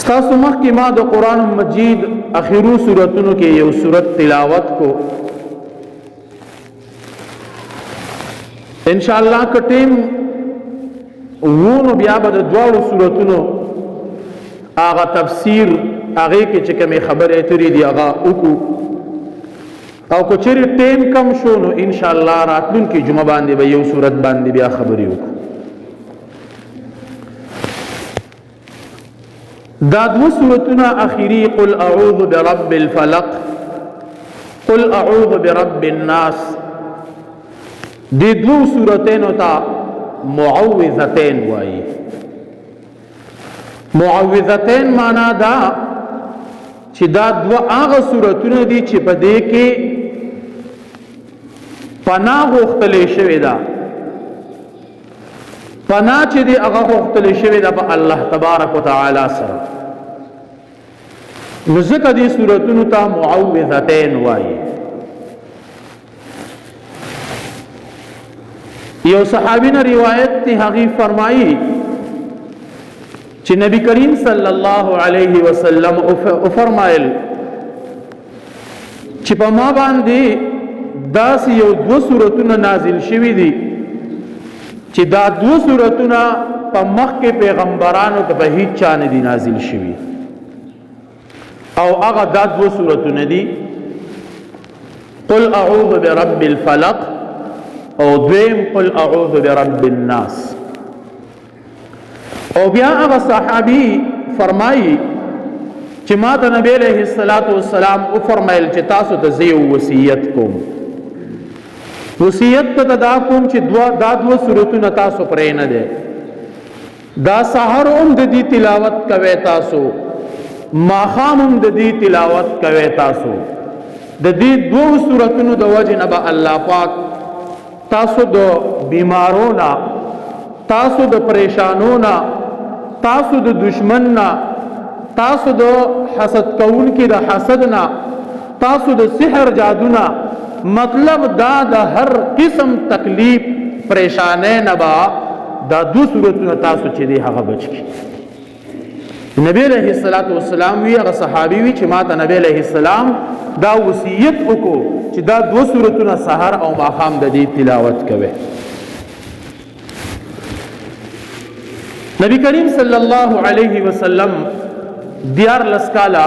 ستاسو مخکې ما د قرآن مجید اخرو سورتونو کې یو سورت تلاوت کو. انشاءاللہ که ټیم وونو بیا به د دواړو سورتونو هغه تفسیر هغې کې چې کومې خبرې اترې دي هغه وکړو، او که چېرې ټیم کم شو نو انشاءالله راتلونکي جمعه باندې به یو سورت باندې بیا خبرې وکړو. دا دو سورتونه اخیری قل اعوذ برب الفلق، قل اعوذ برب الناس، دی دو سورتینو تا معوذتین وائی. معوذتین مانا دا چې دا دو آغا سورتونه دی چې په دې کې پناه غوښتلې شوې ده. پناه چې دی هغه غوښتلې شوې ده په الله تبارک وتعالی سره، نو ځکه دې سورتونو ته معوذتین وایي. یو صحابی نے روایت تی هغه فرمائی چې نبی کریم صلی الله علیه وسلم فرمایل چې په ما باندې داس یو دو سورتونه نازل شوي دي چې دا دو سورتونه په مخکې پیغمبرانو ته په هیڅ چا نه دي نازل شوي، او هغه دا دو سورتونه دي قل اعوذ برب الفلق او دویم قل اعوذ برب الناس. او بیا هغه صحابی فرمایي چې ما ته نبی علیہ الصلوۃ والسلام او فرمایل چې تاسو ته زه وصیت کوم، وصیت ته دا کوم چې دا دو سورتونه تاسو پرې نه ده، دا سحر هم د دې تلاوت کوي تاسو، ماښام هم د دې تلاوت کوي تاسو. د دې دو سورتونو د وجه نه به الله پاک تاسو د بیمارونا، تاسو د پریشانونا، تاسو د دشمننا، تاسو د حسد کون کی د حسدنا، تاسو د سحر جادونا، مطلب دا د هر قسم تکلیف پریشانه نبا دا دو صورتونه تاسو چې دی هغه بچ کی. نبی علیہ الصلوۃ والسلام وی هغه صحابي وی چې ما ته نبی علیہ السلام دا وصیت وکړو چې دا دو سورتونه سحر او ماښام د دې تلاوت کوي. نبی کریم صلی الله علیه وسلم دیار لسکالا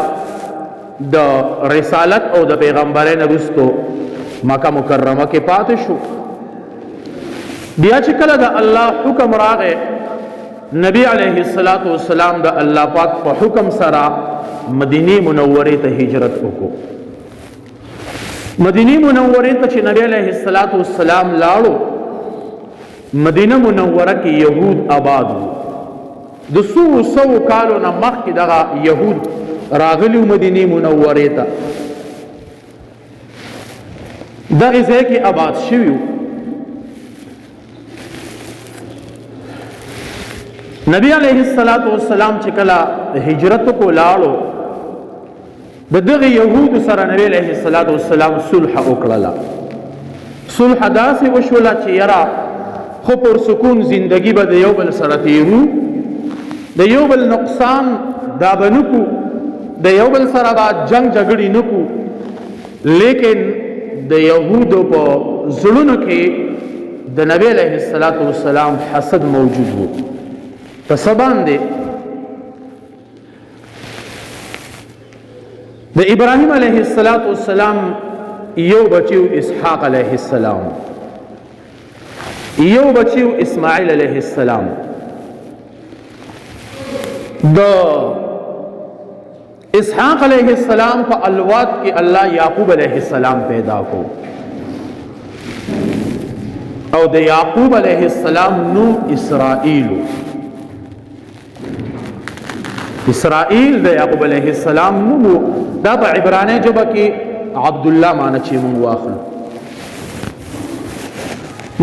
د رسالت او د پیغمبرۍ نه وروسته مکه مکرمه کې پاتې شو. بیا چې کله د الله حکم راغی، نبی علیہ الصلوۃ والسلام د الله پاک په حکم سره مدینه منورې ته هجرت وکړو. مدینه منورې ته چې نبی علیہ الصلوۃ والسلام لاړو، مدینه منوره کې یهود آباد وو. د سو کالو نه مخکې دغه یهود راغلي مدینه منورې ته، دغه ځای کې آباد شوي وو. نبی علیہ الصلوۃ والسلام چې کله هجرت کو لاړو، د دغه یهود سره نبی علیہ الصلوۃ والسلام صلح وکړه. صلح داسې وشوله چې یرا خو پر سکون زندگی به د یو بل سره تیرو، د یو بل نقصان دا بنکو، د یو بل سره با جنگ جګړې نکو، لیکن د یهودو په زړونو کې د نبی علیہ الصلوۃ والسلام حسد موجود وو. په سبان دی د ابراهیم علیہ السلام یو بچیو اسحاق علیہ السلام، یو بچیو اسماعیل علیہ السلام. د اسحاق علیہ السلام په الواد کې الله یعقوب علیہ السلام پیدا کو، او د یعقوب علیہ السلام نوم اسرائیل. اسرائیل د یعقوب علیہ السلام نوم دا په عبرانی ژبه کې عبد الله معنی چې مونږ واخلو.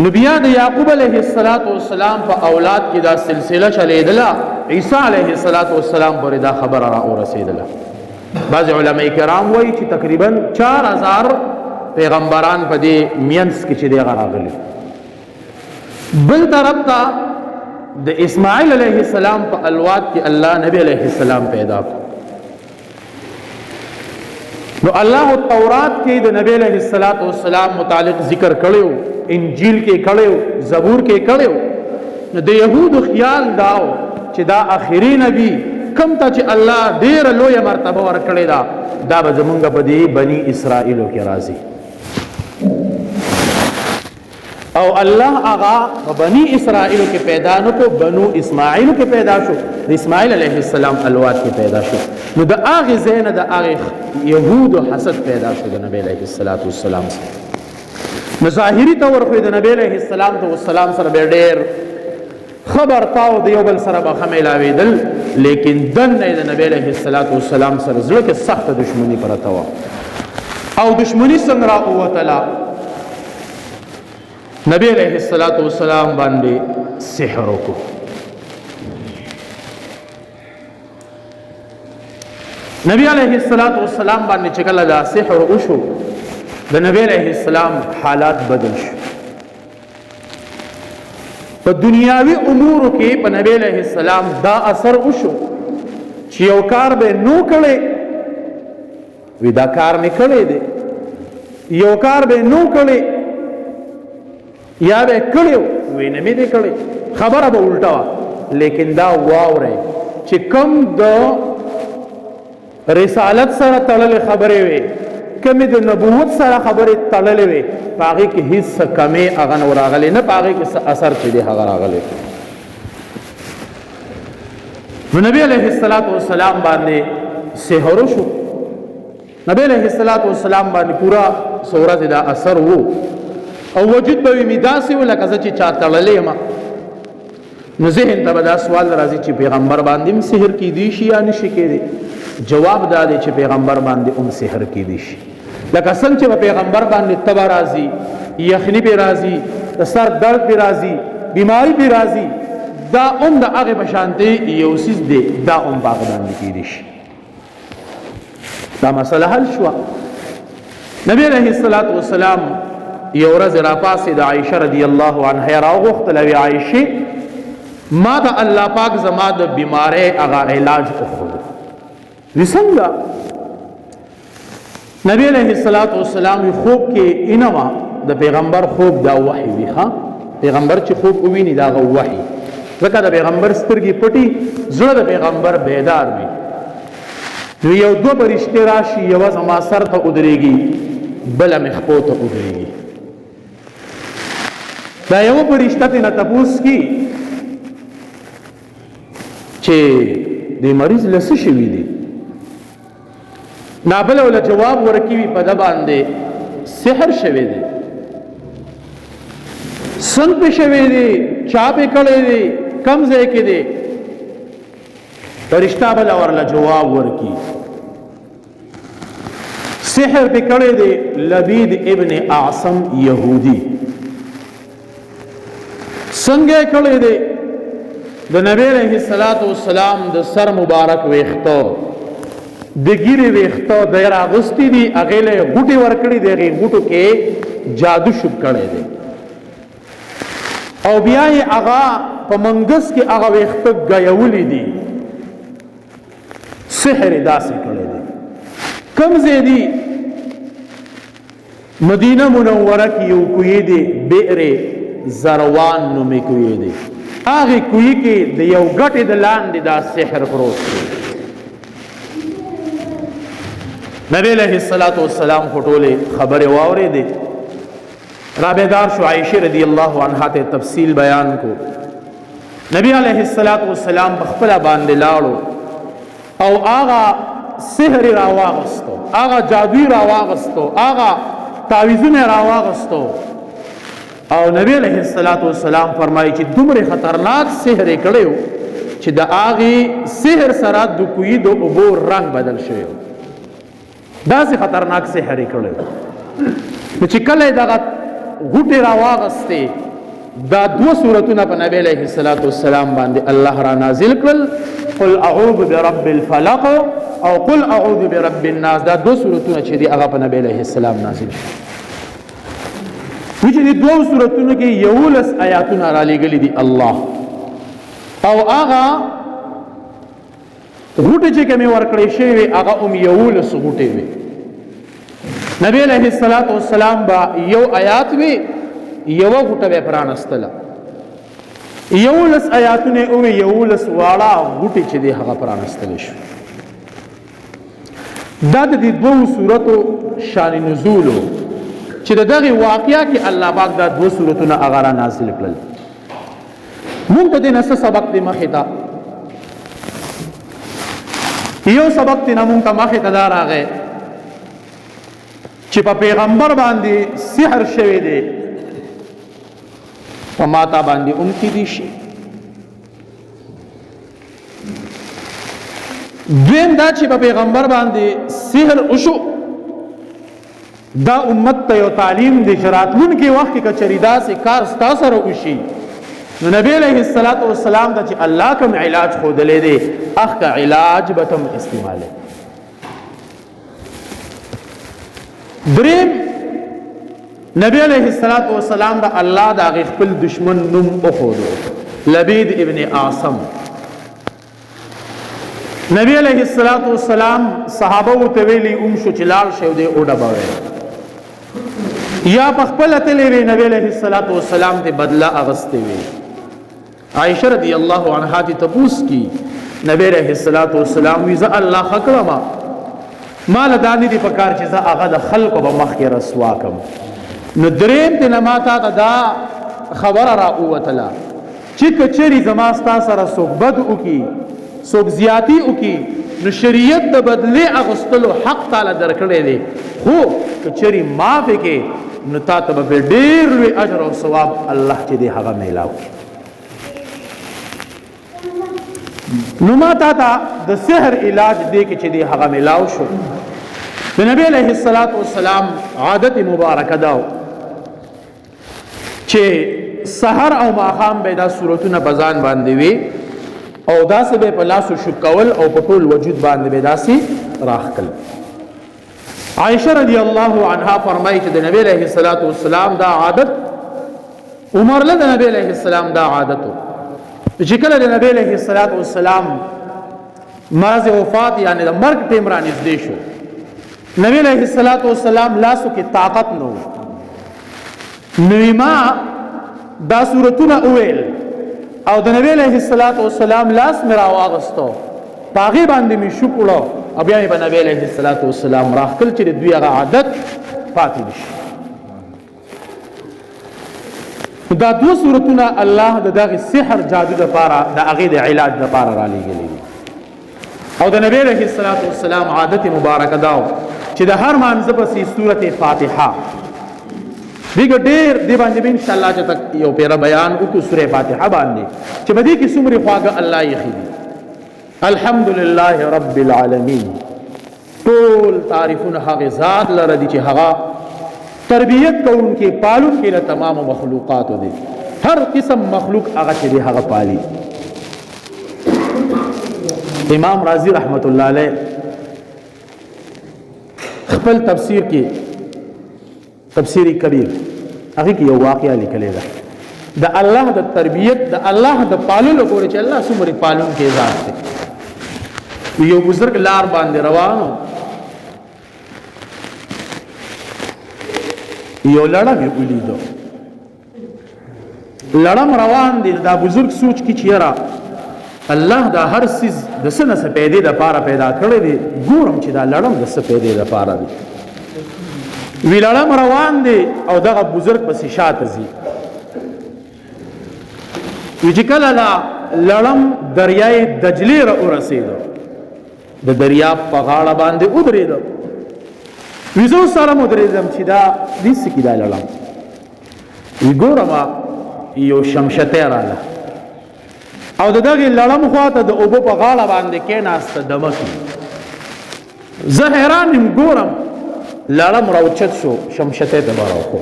نو بیا د یعقوب علیہ السلام په اولاد کې دا سلسله چلیدله، عیسی علیہ السلام پورې دا خبره را ورسېدله. بعض علماء کرام وایي چې تقریبا 4000 پیغمبران په دې مینس کې چې دی راغلي. بل طرف ته د اسماعیل علیہ السلام په الواد کې الله نبی علیہ السلام پیدا کو. نو الله تورات کې د نبی علیہ السلام متعلق ذکر کړو، انجیل کې کړو، زبور کې کړو. نو د يهودو خیال داو چې دا آخري نبی کم ته چې الله ډېر لوی مرتبه ورکړي دا به زمونږ په دې بني اسرائیلو کې راځي. او الله آغا بنی اسرائیل کې پیدا نو کو، بنو اسماعیل کې پیدا شو، د اسماعیل علیہ السلام الواد کې پیدا شو. نو د هغه زین د هغه يهود حسد پیدا شو د نبی علیہ السلام سره. نو ظاهری تور خو د نبی علیہ السلام سره ډېر خبر تاو د یو بل سره به خمیلاوي دل، لیکن دن د نبی علیہ السلام سره زړه کې سخت دشمنی پرته و. او دشمنی څنګه راووتله؟ نبی علیہ السلام باندې سحر وکړو. نبی علیہ السلام باندې چې کله دا سحر وشو د نبی علیہ السلام حالات بدل شو. په دنیاوی امور کې په نبی علیہ السلام دا اثر وشو چې یو کار به نو کړي وی دا کار نه کړي دي، یو کار به نو کړي یا به کړیو وی نه مې دې کړی، خبره به الټا وا. لیکن دا واورئ چې کم د رسالت سره تړلې خبرې وي، کمې د نبوت سره خبرې تړلې وي، په هغې کې هېڅ کمې هغه نه راغلی، نه په هغې کې څه اثر چې دی هغه راغلی. نو نبی علیہ السلام باندې سحر شو. نبی علیہ السلام باندې پورا سورت دا اثر وو او وجود به می داسې و لکه زه چې چا تړلی یم. نو ذهن ته به دا سوال راځي چې پیغمبر باندې هم سحر کیدی شي یا نشي کیدی؟ جواب دا دی چې پیغمبر باندې هم سحر کیدی شي. لکه څنګه چې پیغمبر باندې تبه راځي، یخني پې راځي، د سر درد پې راځي، بیماری پې راځي، دا هم د هغې په شانتې یو څیز دی، دا هم په هغه باندې کیدی شي. دا مسله حل شوه. نبی علیہ السلام یو ورځ راپاسې د عایشه رضی الله عنها راوغوښتل، وی عایشې ما د الله پاک زما د بیمارۍ هغه علاج وښود. وی څنګه؟ نبی علیہ السلام خوب کې انما د پیغمبر خوب دا وحی وی. ها پیغمبر چې خوب وویني دا هغه وحی، ځکه د پیغمبر سترګې پټي، زړه د پیغمبر بیدار وي. نو یو دوه فرشتې راشي، یوه زما سر ته ودرېږي، بله مې خپو ته ودرېږي. دا یو فرشته ترې نه تپوس کی چې دې مریض له څه شوي دي؟ نابله وله جواب ورکوي په ده باندې سحر شوی دی. څنګه پې شوی دی؟ چا پې کړی دی؟ کم ځای کې دی؟ فرشته بله ورله جواب ورکي سحر پې کړی دی لبید ابن اعصم یهودی. څنګه کړی دی؟ د نبی علیہ السلام د سر مبارک ویښته، د ګیرې ویښته دی راغوستي دي، هغې له یې غوټې ورکړي دي، هغې غوټو کې جادو شوب کړی دی، او بیا یې هغه په منګس کې هغه ویښته ګیولي دي. سحر یې داسې کړی دی. کوم ځای دی؟ مدینه منوره کې یو کوی دی، بئر زروان نومې کوی دی. هغې کوی کې د یو ګټې د لاندې دا سحر پروت دی. نبی علیہ السلام خو ټولې خبرې واورېدې، رابیدار شو. عائشہ رضی الله عنها ته تفصیل بیان کو. نبی علیہ السلام په خپله باندې لاړو او هغه سحر راواغستو، هغه جادوی راواغستو، هغه تعویذونه راواغستو. او نبی علیہ السلام فرمایي چې دومره خطرناک سحر یې کړی چې د هغې سحر سره د کوی د اوبو رنګ بدل شوی، داسې خطرناک سحر یې کړی. نو چې کله یې دغه غوټې راواغستې، دا دوه صورتونه په نبی علیہ السلام باندې الله را نازل کړل، قل اعوذ برب الفلق او قل اعوذ برب الناس. دا دوه صورتونه چې دي هغه په نبی علیہ السلام نازل شو. چې دې دوه صورتونو کې 11 آیاتونه را لېږلي دي الله. او هغه غوټه چې کومې ورکړې شوې هغه 11 غوټې وي. نبی علیہ الصلوۃ والسلام با یو آیات وی یو غوټه به پرانستله، 11 آیاتونه او 11 واړه غوټې چې دی هغه پرانستل شو. دا د دې دوه سوراتو شان نزول چې دغه واقعیا کې الله پاک دا دوه سوراتونه هغه را نازل کړل. مونږ ته د نس سبق دی مخې ته یو سبق دی مونږ ته مخې ته دا راغی چې په پیغمبر باندې سحر شوی دی په ماتا باندې اونکی دي شي. دویم دا چې په پیغمبر باندې سحر وشو دا امت ته یو تعلیم دی چې راتلونکي وخت کې کچری داسې کار ستا سره وشي نو نبی علیہ الصلوۃ والسلام ته چې الله کوم علاج ښودلی دی هغه کا علاج به تم استعماله. دریم نبی علیہ الصلوۃ والسلام دا الله دا غ خپل دشمن نوم وښودو لبید ابن عاصم. نبی علیہ الصلوۃ والسلام صحابه ته ویلي شو چې لال شو دی او ډباوي یا په خپل تلې وی نبی علیہ الصلوۃ والسلام ته بدلا اغسته وی. عائشہ رضی اللہ عنہا تی تپوس کی نبی علیہ الصلوۃ والسلام وی ز الله حکرما مال دانی دی پکار چې ز هغه د خلق په مخ کې رسوا کم. نو دریم ته نماتا دا خبر را اوتلا چې کچری زما ستا سره صحبت وکي څوک زیاتی وکي نو شریعت د بدله اغستلو حق تعالی درکړی دی خو کچری معاف کې نو تا ته به ډیر لوی اجر او ثواب الله چې دی هغه میلاو. نو ما تا د سحر علاج دی کې چې دی هغه میلاو شو. د نبی علیہ الصلوۃ والسلام عادت مبارکه دا چې سحر او ماخام به دا صورتونه بزان باندې وي او داسې به په لاسو شو کول او په ټول وجود باندې به داسې راخکل. عائشہ رضی اللہ عنہا فرمایي چې د نبی علیہ الصلوۃ والسلام دا عادت عمر له نبی علیہ السلام دا عادت چې کله د نبی علیہ الصلوۃ والسلام مرض وفات یعنی د مرګ ټیم را نږدې شو نبی علیہ الصلوۃ والسلام لاسو کې طاقت نو ما دا صورتونه اویل او د نبی علیہ الصلوۃ والسلام لاس میرا واغستو پاغي باندې می شکړو او بیا په نبی علیہ الصلوۃ والسلام راخل چې دوی هغه عادت پاتې شي. دا دو صورتونه الله دغه سحر جادو د پاره د هغه د علاج د پاره را لېږلي او د نبی علیہ الصلوۃ والسلام عادت مبارکه داو چې د هر مانځه پسې سورته فاتحه دیګ ډېر دی باندې ان شاء الله چې تک یو پیرا بیان وکړو سورې فاتحه باندې چې بدی کې څومره خواږه الله یې خېدي. الحمدلله رب العالمین ټول تعریفونه هغه ذات لره دي چې هغه تربیت کوونکې پالونکې د تمام مخلوقاتو دي. هر قسم مخلوق هغه چې دی هغه پالي. امام رازی رحمت الله علیه خپل تفسیر کې تفسیر کبیر هغه کې یو واقعا لیکلی ده د الله د تربیت د الله د پاللو پورې چې الله څومره پالونکی ذات دی. یو بزرګ لار باندې روانو یو لړم یې ولیدو لړم روان دی دا بزرګ سوچ کی چیرې الله دا هر سیز د سنه څخه پیدا د پاره پیدا کړی دی ګورم چې دا لړم د څه پیدا د پاره دی وی لړم روان دی او دغه بزرګ پسې شاته ځي وی چې کله لړم دریای دجلې را ورسېدو د دریاب په غاړه باندې ودرېدو وی زه سره مدرېدم چې دا دې څه کې دا لړم وی ګورم یو شمشته رااله او دغه لړم خواته د اوبو په غاړه باندې کېناسته دمکې زه حیران یم ګورم لړم راوچت شو شمشته ته راوخو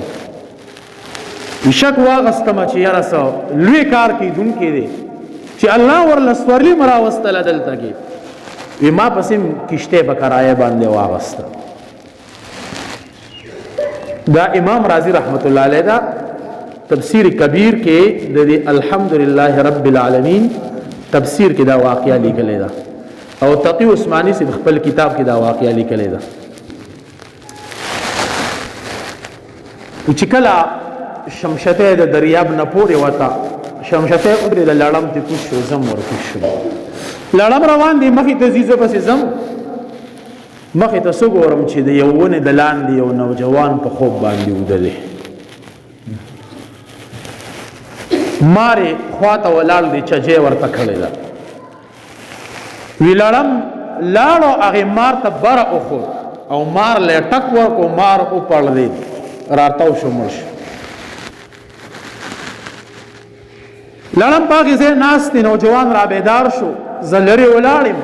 شک واغستم چې یاره څه لوی کار کیدونکی دی چې الله ورله سورلي مراوستله دلته کې وی ما پسې کشته په کرایه باندې واغسته. دا امام رازی رحمت الله علیه دا تفسیر کبیر کې د الحمدلله رب العالمین تفسیر کې دا واقعیا لیکلې ده او تقی عثماني سے خپل کتاب کې دا واقعیا لیکلې ده چې کله شمشته د دریاب نه پورې وتا شمشته پورې د لړم ته کوم شو زم ورکو شو لړم روان دی مخې ته زیزه پسې زم مخې ته سګورم چې د یو ونه د لاندې یو نوجوان په خوب باندې ودلې ماره خواته ولاړ دی چجې ورته کړی ده وی لړم لاړو هغه مار ته بره اخو او مار له ټک ورکو مار او پړ دی راتاو شو مرش لړم پاکي زه ناس دی نوجوان را بیدار شو زلری ولاړم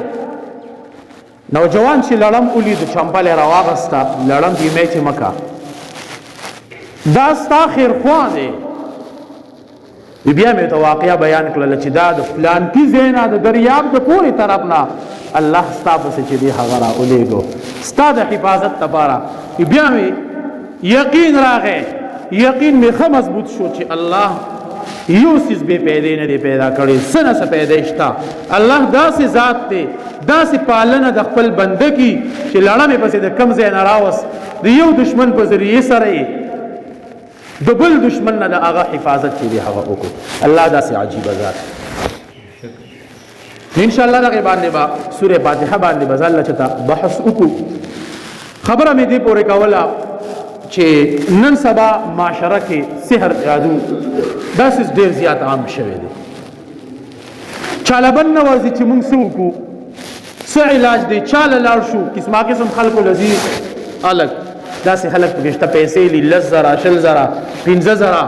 نوجوان چې لړم ولید چمپل راواغستا لړم دی مې چې مکا دا ستا خیر خوا دی بیا مې ته واقعیا بیان کړل چې دا د فلان کی زینا د دریاب د پورې طرف نه الله ستا پسې چې دی هغه را اولېګو ستا د حفاظت لپاره بیا مې یقین راغی یقین مې خه مضبوط شو چې الله یو سیز به پیدا نه دی پیدا کړی سنه څه پیدا شتا الله داسې ذات دی داسې پالنه د خپل بنده کی چې لړم پسې د کم ځای نه راوس د یو دشمن په ذریعه سره د بل دشمن نه د هغه حفاظت چې دی هغه وکړو الله داسې عجیب ذات ان شاء الله دغه باندې با سوره فاتحه باندې بزل چتا بحث وکړو خبره مې دی پورې کوله چې نن سبا معاشره کې سحر جادو داسې ډېر زیات عام شوی دی چاله بن نوازي چې موږ څه وکړو څه علاج دی چاله لاړ شو قسمه قسم خلکو لذیذ الګ داسې خلک پکشته پیسې لي 10,000 20,000 15,000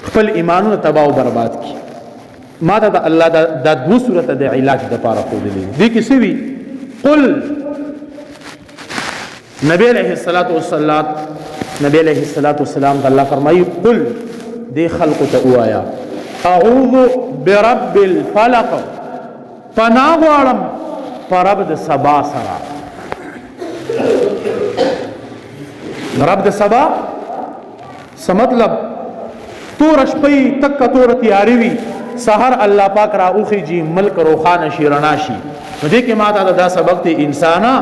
خپل ایمانونه تباہ او برباد کی ما ته الله د دو صورت د علاج د پاره خو دي کې سوي قل نبی علیہ الصلوۃ والسلام نبی علیہ الصلوۃ والسلام الله فرمایي قل دی خلق ته وایا اعوذ برب الفلق پناه غواړم پرب د سبا سره رب د سبا څه مطلب تور شپې تک تور تیاری وي سحر الله پاک را اوخی جی ملک روخانه شي رڼا شي نو دې کې ماته دا سبق ته انسانا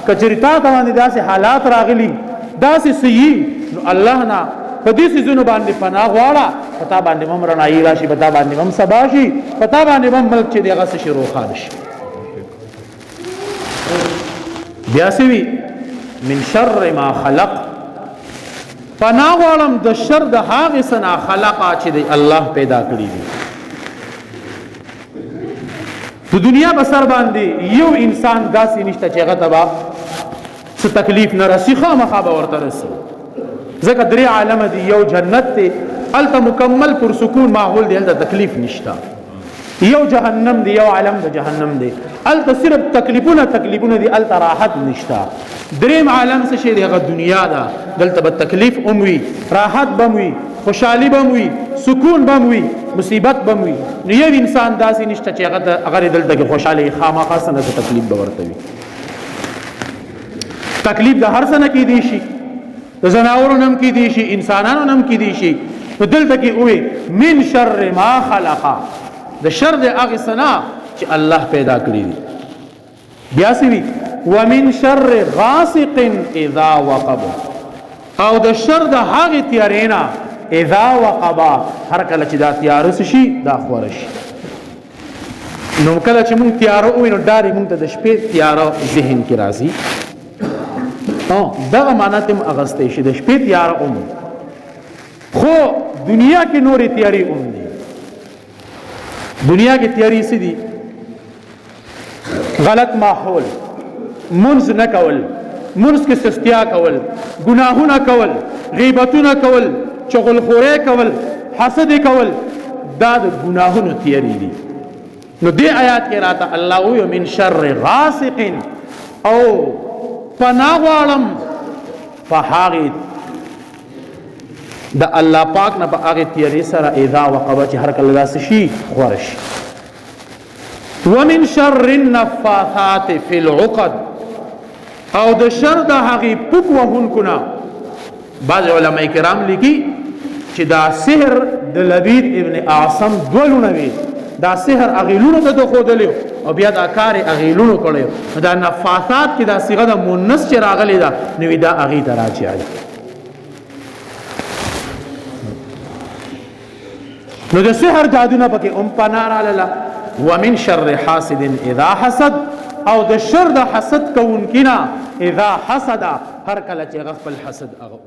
کچریتا ته باندې داسې حالات راغلي داسې صحیح نو الله نه په دې سيزونو باندې پناه غواړه پتا باندې هم رڼایي راشي پتا باندې هم سبا شي پتا باندې هم ملک چې دغه څه شي روخانه شي بیا سوي من شر ما خلق پناه غواړم د شر د هغه سنا خلقا چې دی الله پیدا کړی دی په دنیا بسر باندې یو انسان داسې نشته چې هغه تبا څه تکلیف نه راسي خامخا به ورته رسي ځکه درې عالم دی یو جنت دی هلته مکمل پر سکون ماحول دی هلته تکلیف نشته یو جهنم دی یو عالم د جهنم دی هلته صرف تکلیفونه دی هلته راحت نشته دریم عالم څه شی دی هغه دنیا ده دلته به تکلیف وي راحت به وي خوشحالي به وي سکون به وي مصیبت به وي نو یو انسان داسې نشته چې هغه دلته کې خوشحالي خامخا څنګه تکلیف به ورته وي تکلیف د هر څه نه کېدی شي د ځناورو نه هم کېدی شي انسانانو نه هم کېدی شي نو دلته کې وي من شر ما خلق د شر د هغه څه نه چې الله پیدا کړی دی بیا سوي ومن شر غاسق اذا وقب او د شر د هغه تیارینا اذا وقب هر کله چې دا تیار شي دا خور شي نو کله چې مونږ تیار او نو ډاري مونږ ته د شپې تیار ذهن کې راځي دغه معنا تم اغستې شي د شپې تیار خو دنیا کې نورې تیاری دي دنیا کې تیاری څه دي غلط ماحول منځ نه کول منځ کې سستیا کول ګناهونه کول غیبتونه کول چغلخوري کول حسد کول دا د ګناهونو تیاری دي نو دې آیات کې راته الله وی من شر غاسق او پناه غواړم په هغه د الله پاک نه په هغه تیاری سره اذا وقب چې هر کله داسې شي خورش ومن شر النفاثات في العقد او د شر د هغه پوک وهونکو نه بعض علماء کرام لیکي چې دا سحر د لبید ابن اعصم دولونه وي دا سحر اغیلونو ته د خودلیو او بیا دا کار اغیلونو کړیو دا نفاثات کې دا صيغه د مؤنث چې راغلی دا نو دا اغی ته راځي نو د سحر جادو نه پکې پنار علاله ومن شر حاسد اذا حسد او د شر د حسد کوونکینا اذا حسد هر کله چې غفل حسد هغه